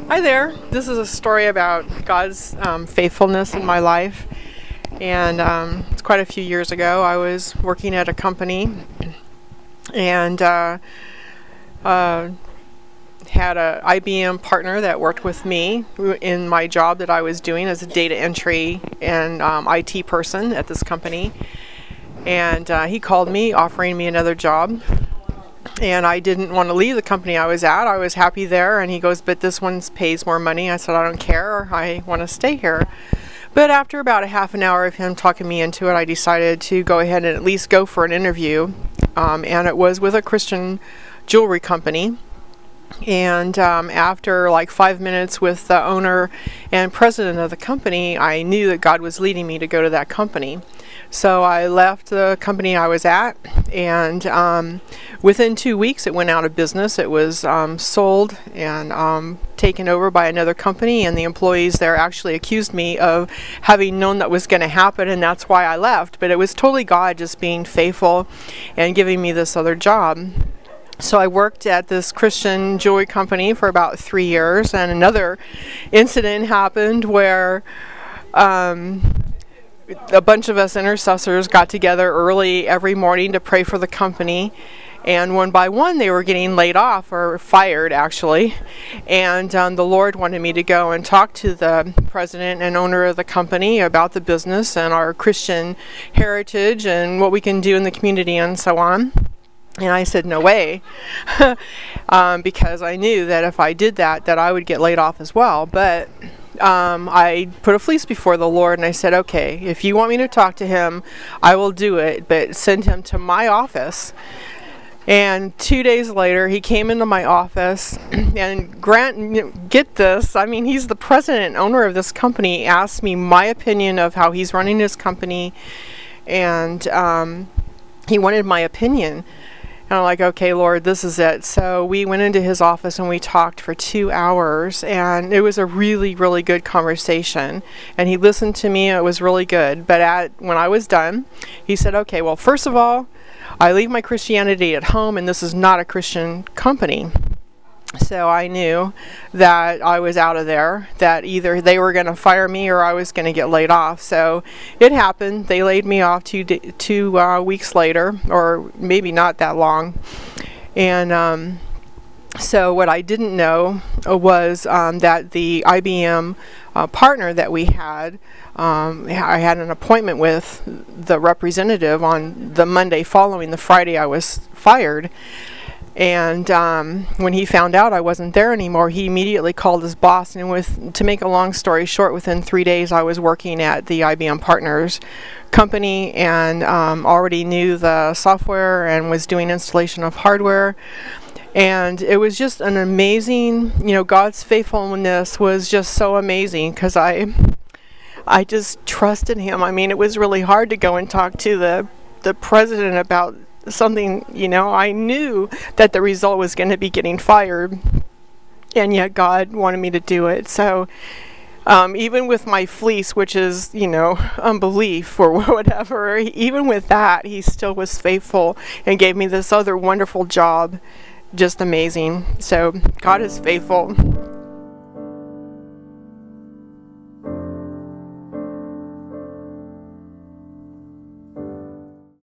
Hi there. This is a story about God's faithfulness in my life. And it's quite a few years ago. I was working at a company and had a IBM partner that worked with me in my job that I was doing as a data entry and IT person at this company. And he called me offering me another job. And I didn't want to leave the company I was at. I was happy there. And he goes, but this one pays more money. I said, I don't care. I want to stay here. But after about a half an hour of him talking me into it, I decided to go ahead and at least go for an interview. And it was with a Christian jewelry company. And after like 5 minutes with the owner and president of the company, I knew that God was leading me to go to that company. So I left the company I was at, and within 2 weeks it went out of business. It was sold and taken over by another company, and the employees there actually accused me of having known that was going to happen, and that's why I left. But it was totally God just being faithful and giving me this other job. So I worked at this Christian jewelry company for about 3 years, and another incident happened where a bunch of us intercessors got together early every morning to pray for the company, and one by one they were getting laid off or fired actually. And the Lord wanted me to go and talk to the president and owner of the company about the business and our Christian heritage and what we can do in the community and so on. And I said, no way, because I knew that if I did that, that I would get laid off as well. But I put a fleece before the Lord, and I said, okay, if you want me to talk to him, I will do it, but send him to my office. And 2 days later, he came into my office, and get this, I mean, he's the president and owner of this company, asked me my opinion of how he's running his company, and he wanted my opinion. And I'm like, okay, Lord, this is it. So we went into his office and we talked for 2 hours, and it was a really, really good conversation. And he listened to me. It was really good. But when I was done, he said, okay, well, first of all, I leave my Christianity at home, and this is not a Christian company. So I knew that I was out of there, that either they were going to fire me or I was going to get laid off. So it happened. They laid me off two weeks later, or maybe not that long. And so what I didn't know was that the IBM partner that we had, I had an appointment with the representative on the Monday following the Friday I was fired. And when he found out I wasn't there anymore, he immediately called his boss. And to make a long story short, within 3 days I was working at the IBM Partners company, and already knew the software and was doing installation of hardware. And it was just an amazing, God's faithfulness was just so amazing, because I just trusted him. I mean, it was really hard to go and talk to the president about something, I knew that the result was going to be getting fired, and yet God wanted me to do it. So even with my fleece, which is, unbelief or whatever, even with that, he still was faithful and gave me this other wonderful job. Just amazing. So God is faithful.